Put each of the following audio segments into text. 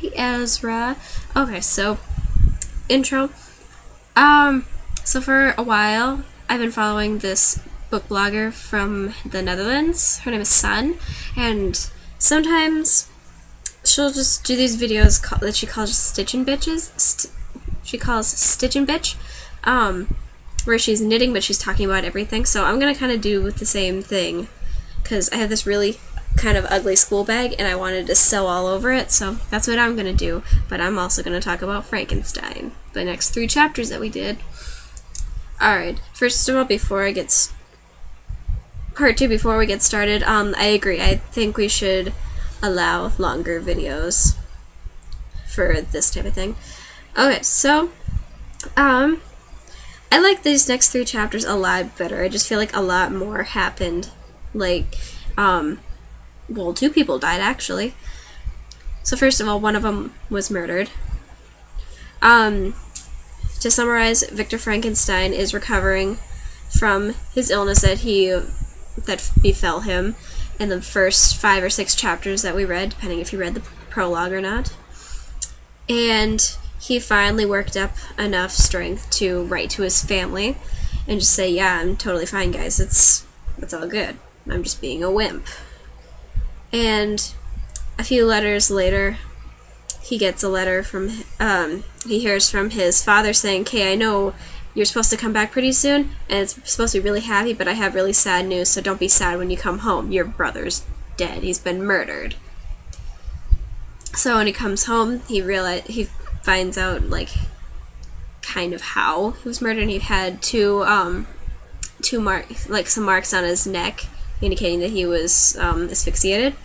Hey Ezra. Okay, so intro. So for a while I've been following this book blogger from the Netherlands. Her name is Sun, and sometimes she'll just do these videos that she calls Stitchin' Bitches. She calls Stitchin' Bitch, where she's knitting but she's talking about everything. So I'm gonna kind of do the same thing because I have this really kind of ugly school bag and I wanted to sew all over it, so that's what I'm gonna do. But I'm also gonna talk about Frankenstein, the next 3 chapters that we did. Alright, first of all, before we get started, I agree. I think we should allow longer videos for this type of thing. Okay, so I like these next 3 chapters a lot better. I just feel like a lot more happened. Like, well, 2 people died, actually. So first of all, one of them was murdered. To summarize, Victor Frankenstein is recovering from his illness that befell him in the first 5 or 6 chapters that we read, depending if you read the prologue or not. And he finally worked up enough strength to write to his family and just say, yeah, I'm totally fine, guys. It's all good. I'm just being a wimp. And a few letters later, he gets a letter from, he hears from his father saying, okay, I know you're supposed to come back pretty soon, and it's supposed to be really happy, but I have really sad news, so don't be sad when you come home. Your brother's dead. He's been murdered. So when he comes home, he finds out, like, kind of how he was murdered, and he had some marks on his neck, indicating that he was asphyxiated.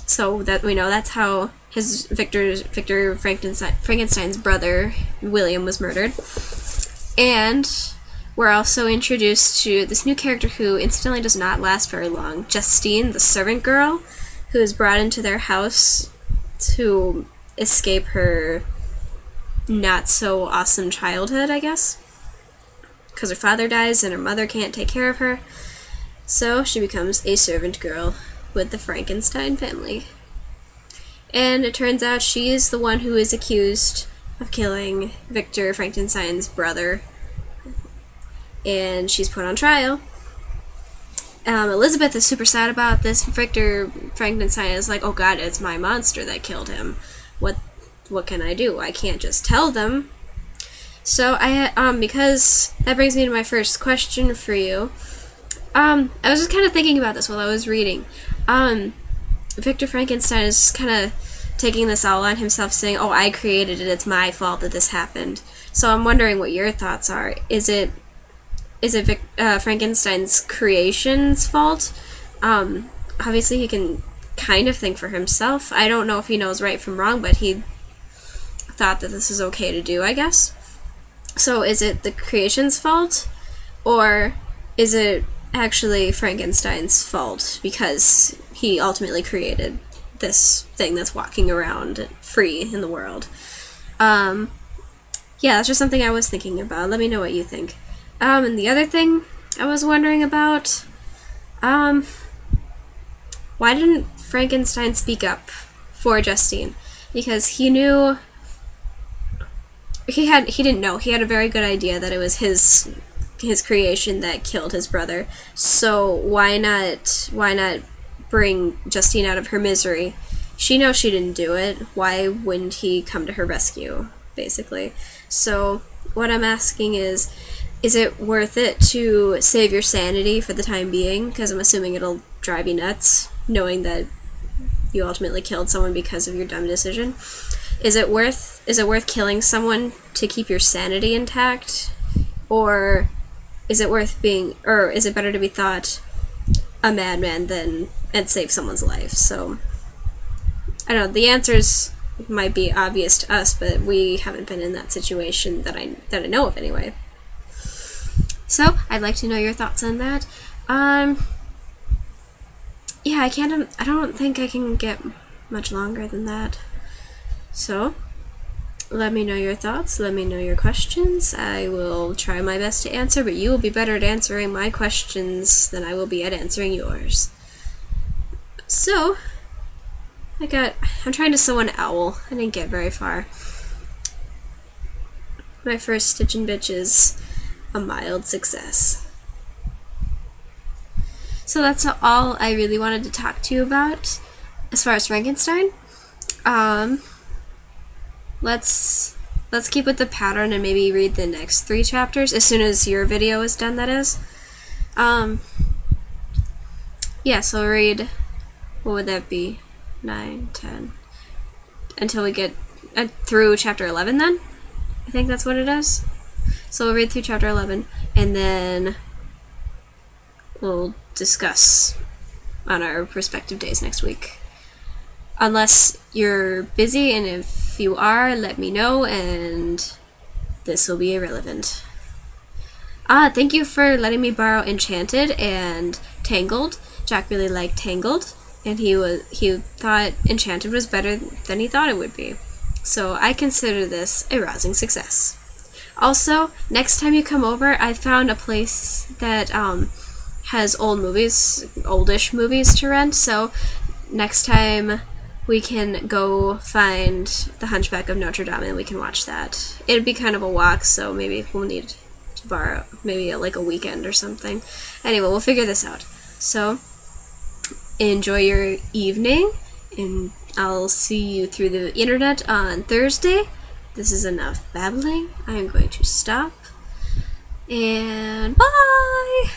So that we know that's how his Victor Frankenstein's brother William was murdered. And we're also introduced to this new character who incidentally does not last very long, Justine, the servant girl, who is brought into their house to escape her not so awesome childhood, I guess, because her father dies and her mother can't take care of her. So she becomes a servant girl with the Frankenstein family. And it turns out she is the one who is accused of killing Victor Frankenstein's brother. And she's put on trial. Elizabeth is super sad about this. Victor Frankenstein is like, oh god, it's my monster that killed him. What can I do? I can't just tell them. So because that brings me to my first question for you. I was just kind of thinking about this while I was reading. Victor Frankenstein is just kind of taking this all on himself, saying, oh, I created it, it's my fault that this happened. So I'm wondering what your thoughts are. Is it Frankenstein's creation's fault? Obviously he can kind of think for himself. I don't know if he knows right from wrong, but he thought that this is okay to do, I guess. So is it the creation's fault, or is it actually Frankenstein's fault because he ultimately created this thing that's walking around free in the world? Yeah, that's just something I was thinking about. Let me know what you think. And the other thing I was wondering about, why didn't Frankenstein speak up for Justine? Because he knew, he didn't know. He had a very good idea that it was his creation that killed his brother. So why not bring Justine out of her misery? She knows she didn't do it. Why wouldn't he come to her rescue, basically? So what I'm asking is it worth it to save your sanity for the time being? Because I'm assuming it'll drive you nuts, knowing that you ultimately killed someone because of your dumb decision. Is it worth killing someone to keep your sanity intact? Or is it better to be thought a madman and save someone's life? So I don't know, the answers might be obvious to us, but we haven't been in that situation that I know of anyway. So I'd like to know your thoughts on that. Yeah, I don't think I can get much longer than that. So let me know your thoughts, let me know your questions. I will try my best to answer, but you will be better at answering my questions than I will be at answering yours. So I'm trying to sew an owl. I didn't get very far. My first Stitch and Bitch is a mild success. So that's all I really wanted to talk to you about as far as Frankenstein. Let's keep with the pattern and maybe read the next 3 chapters as soon as your video is done, that is. Yeah, so we'll read, what would that be? 9, 10, until we get through chapter 11 then? I think that's what it is. So we'll read through chapter 11, and then we'll discuss on our respective days next week. Unless you're busy, and if you are, let me know, and this will be irrelevant. Thank you for letting me borrow Enchanted and Tangled. Jack really liked Tangled, and he thought Enchanted was better than he thought it would be. So I consider this a rousing success. Also, next time you come over, I found a place that has oldish movies to rent, so next time we can go find The Hunchback of Notre Dame and we can watch that. It'd be kind of a walk, so maybe we'll need to borrow maybe like a weekend or something. Anyway, we'll figure this out. So, enjoy your evening, and I'll see you through the internet on Thursday. This is enough babbling. I am going to stop, and bye!